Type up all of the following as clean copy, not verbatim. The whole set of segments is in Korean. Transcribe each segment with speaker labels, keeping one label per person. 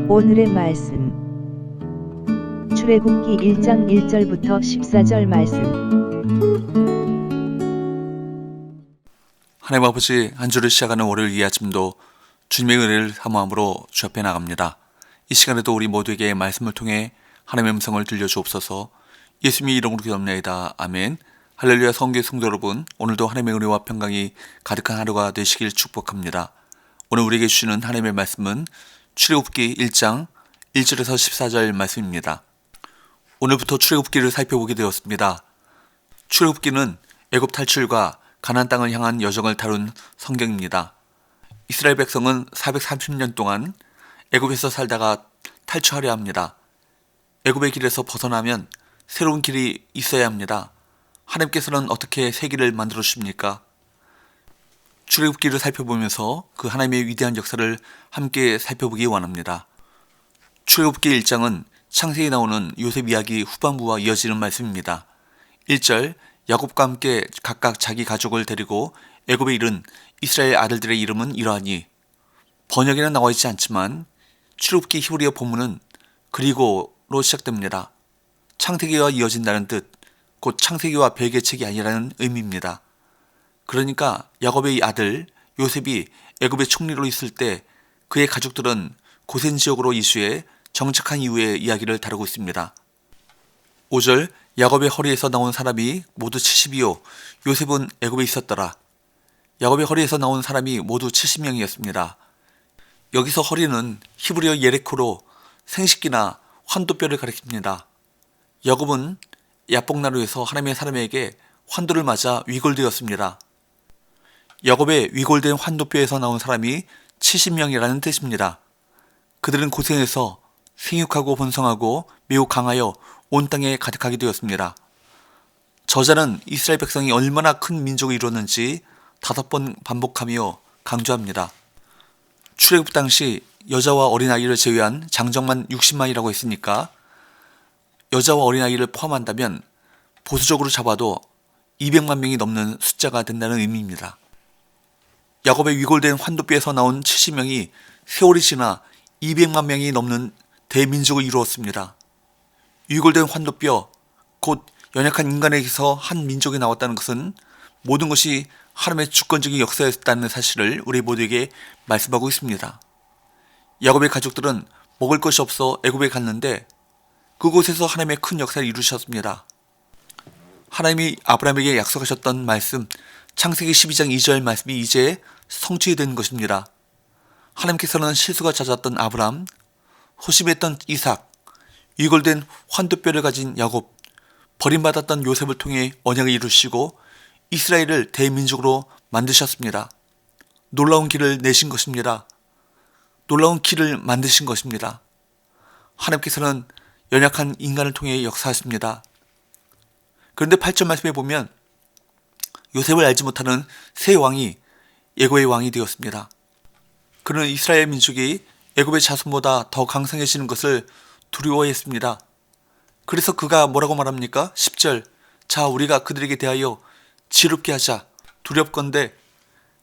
Speaker 1: 오늘의 말씀 출애굽기 1장 1절부터 14절 말씀.
Speaker 2: 하나님 아버지, 한 주를 시작하는 월요일 이 아침도 주님의 은혜를 사모함으로 주 앞에 나갑니다. 이 시간에도 우리 모두에게 말씀을 통해 하나님의 음성을 들려주옵소서. 예수님의 이름으로 기도합니다. 아멘. 할렐루야. 성교의 성도 여러분, 오늘도 하나님의 은혜와 평강이 가득한 하루가 되시길 축복합니다. 오늘 우리에게 주시는 하나님의 말씀은 출애굽기 1장 1절에서 14절 말씀입니다. 오늘부터 출애굽기를 살펴보게 되었습니다. 출애굽기는 애굽 탈출과 가나안 땅을 향한 여정을 다룬 성경입니다. 이스라엘 백성은 430년 동안 애굽에서 살다가 탈출하려 합니다. 애굽의 길에서 벗어나면 새로운 길이 있어야 합니다. 하나님께서는 어떻게 새 길을 만들어 주십니까? 출애굽기를 살펴보면서 그 하나님의 위대한 역사를 함께 살펴보기 원합니다. 출애굽기 1장은 창세기에 나오는 요셉 이야기 후반부와 이어지는 말씀입니다. 1절, 야곱과 함께 각각 자기 가족을 데리고 애굽에 이른 이스라엘 아들들의 이름은 이러하니, 번역에는 나와 있지 않지만 출애굽기 히브리어 본문은 그리고로 시작됩니다. 창세기와 이어진다는 뜻, 곧 창세기와 별개의 책이 아니라는 의미입니다. 그러니까 야곱의 아들 요셉이 애굽의 총리로 있을 때 그의 가족들은 고센 지역으로 이주해 정착한 이후의 이야기를 다루고 있습니다. 5절, 야곱의 허리에서 나온 사람이 모두 70이요 요셉은 애굽에 있었더라. 야곱의 허리에서 나온 사람이 모두 70명이었습니다. 여기서 허리는 히브리어 예레코로 생식기나 환도뼈를 가리킵니다. 야곱은 야복나루에서 하나님의 사람에게 환도를 맞아 위골되었습니다. 야곱의 위골된 환도뼈에서 나온 사람이 70명이라는 뜻입니다. 그들은 고센에서 생육하고 번성하고 매우 강하여 온 땅에 가득하게 되었습니다. 저자는 이스라엘 백성이 얼마나 큰 민족을 이루었는지 5번 반복하며 강조합니다. 출애굽 당시 여자와 어린아이를 제외한 장정만 60만이라고 했으니까 여자와 어린아이를 포함한다면 보수적으로 잡아도 200만 명이 넘는 숫자가 된다는 의미입니다. 야곱의 위골된 환도뼈에서 나온 70명이 세월이 지나 200만 명이 넘는 대민족을 이루었습니다. 위골된 환도뼈, 곧 연약한 인간에게서 한 민족이 나왔다는 것은 모든 것이 하나님의 주권적인 역사였다는 사실을 우리 모두에게 말씀하고 있습니다. 야곱의 가족들은 먹을 것이 없어 애굽에 갔는데 그곳에서 하나님의 큰 역사를 이루셨습니다. 하나님이 아브라함에게 약속하셨던 말씀, 창세기 12장 2절 말씀이 이제 성취된 것입니다. 하나님께서는 실수가 잦았던 아브라함, 소심했던 이삭, 위골된 환도뼈를 가진 야곱, 버림받았던 요셉을 통해 언약을 이루시고 이스라엘을 대민족으로 만드셨습니다. 놀라운 길을 내신 것입니다. 놀라운 길을 만드신 것입니다. 하나님께서는 연약한 인간을 통해 역사하십니다. 그런데 8절 말씀에 보면 요셉을 알지 못하는 새 왕이 애굽의 왕이 되었습니다. 그는 이스라엘 민족이 애굽의 자손보다 더 강성해지는 것을 두려워했습니다. 그래서 그가 뭐라고 말합니까? 10절, 자 우리가 그들에게 대하여 지롭게 하자. 두렵건대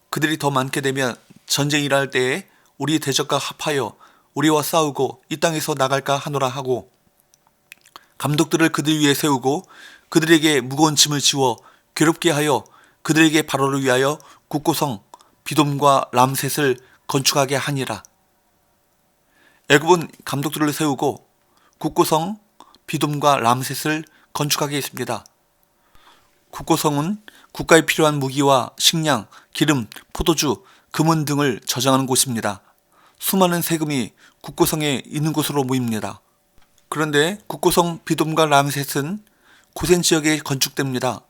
Speaker 2: 그들이 더 많게 되면 전쟁이 일어날 때에 우리 대적과 합하여 우리와 싸우고 이 땅에서 나갈까 하노라 하고, 감독들을 그들 위에 세우고 그들에게 무거운 짐을 지워 괴롭게 하여 그들에게 바로를 위하여 국고성 비돔과 람셋을 건축하게 하니라. 애굽은 감독들을 세우고 국고성 비돔과 람셋을 건축하게 했습니다. 국고성은 국가에 필요한 무기와 식량, 기름, 포도주, 금은 등을 저장하는 곳입니다. 수많은 세금이 국고성에 있는 곳으로 모입니다. 그런데 국고성 비돔과 람셋은 고센 지역에 건축됩니다.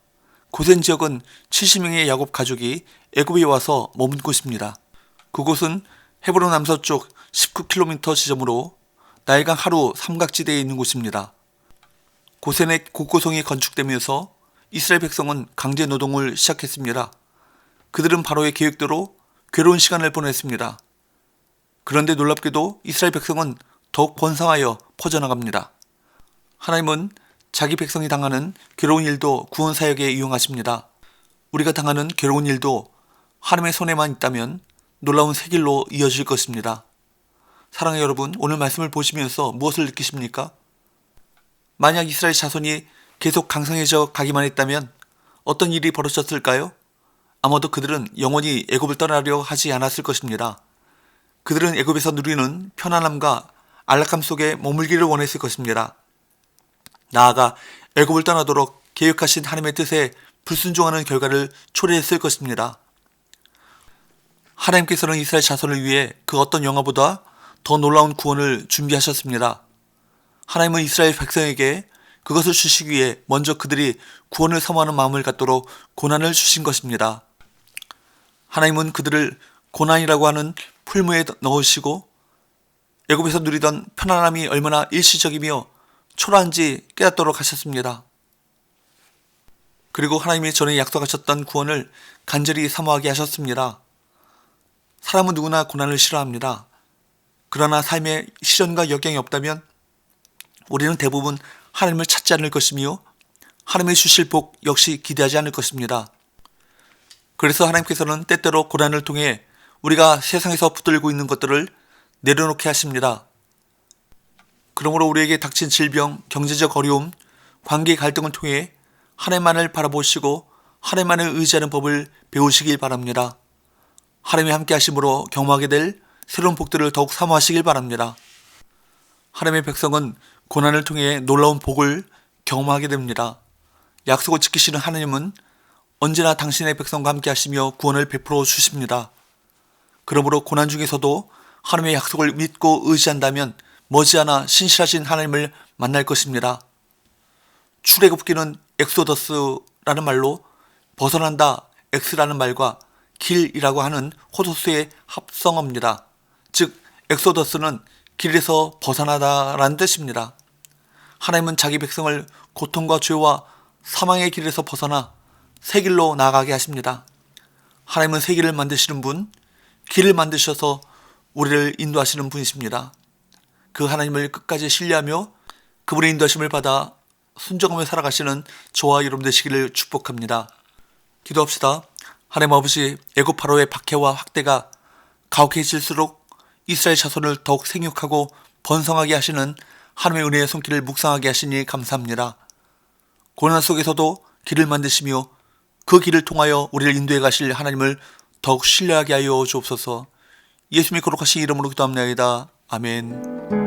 Speaker 2: 고센 지역은 70명의 야곱 가족이 애굽에 와서 머문 곳입니다. 그곳은 헤브론 남서쪽 19km 지점으로 나일강 하루 삼각지대에 있는 곳입니다. 고센의 국고성이 건축되면서 이스라엘 백성은 강제 노동을 시작했습니다. 그들은 바로의 계획대로 괴로운 시간을 보냈습니다. 그런데 놀랍게도 이스라엘 백성은 더욱 번성하여 퍼져나갑니다. 하나님은 자기 백성이 당하는 괴로운 일도 구원 사역에 이용하십니다. 우리가 당하는 괴로운 일도 하나님의 손에만 있다면 놀라운 새 길로 이어질 것입니다. 사랑하는 여러분, 오늘 말씀을 보시면서 무엇을 느끼십니까? 만약 이스라엘 자손이 계속 강성해져 가기만 했다면 어떤 일이 벌어졌을까요? 아마도 그들은 영원히 애굽을 떠나려 하지 않았을 것입니다. 그들은 애굽에서 누리는 편안함과 안락함 속에 머물기를 원했을 것입니다. 나아가 애굽을 떠나도록 계획하신 하나님의 뜻에 불순종하는 결과를 초래했을 것입니다. 하나님께서는 이스라엘 자손을 위해 그 어떤 영화보다 더 놀라운 구원을 준비하셨습니다. 하나님은 이스라엘 백성에게 그것을 주시기 위해 먼저 그들이 구원을 사모하는 마음을 갖도록 고난을 주신 것입니다. 하나님은 그들을 고난이라고 하는 풀무에 넣으시고 애굽에서 누리던 편안함이 얼마나 일시적이며 초라한지 깨닫도록 하셨습니다. 그리고 하나님이 전에 약속하셨던 구원을 간절히 사모하게 하셨습니다. 사람은 누구나 고난을 싫어합니다. 그러나 삶에 시련과 역경이 없다면 우리는 대부분 하나님을 찾지 않을 것이며 하나님이 주실 복 역시 기대하지 않을 것입니다. 그래서 하나님께서는 때때로 고난을 통해 우리가 세상에서 붙들고 있는 것들을 내려놓게 하십니다. 그러므로 우리에게 닥친 질병, 경제적 어려움, 관계 갈등을 통해 하나님만을 바라보시고 하나님만을 의지하는 법을 배우시길 바랍니다. 하나님이 함께 하심으로 경험하게 될 새로운 복들을 더욱 사모하시길 바랍니다. 하나님의 백성은 고난을 통해 놀라운 복을 경험하게 됩니다. 약속을 지키시는 하나님은 언제나 당신의 백성과 함께 하시며 구원을 베풀어 주십니다. 그러므로 고난 중에서도 하나님의 약속을 믿고 의지한다면 머지않아 신실하신 하나님을 만날 것입니다. 출애굽기는 엑소더스라는 말로 벗어난다, 엑스라는 말과 길이라고 하는 호소수의 합성어입니다. 즉 엑소더스는 길에서 벗어나다라는 뜻입니다. 하나님은 자기 백성을 고통과 죄와 사망의 길에서 벗어나 새 길로 나아가게 하십니다. 하나님은 새 길을 만드시는 분, 길을 만드셔서 우리를 인도하시는 분이십니다. 그 하나님을 끝까지 신뢰하며 그분의 인도하심을 받아 순종하며 살아가시는 저와 여러분 되시기를 축복합니다. 기도합시다. 하나님 아버지, 애굽 파로의 박해와 학대가 가혹해질수록 이스라엘 자손을 더욱 생육하고 번성하게 하시는 하나님의 은혜의 손길을 묵상하게 하시니 감사합니다. 고난 속에서도 길을 만드시며 그 길을 통하여 우리를 인도해 가실 하나님을 더욱 신뢰하게 하여 주옵소서. 예수님의 거룩하신 이름으로 기도합니다. 아멘.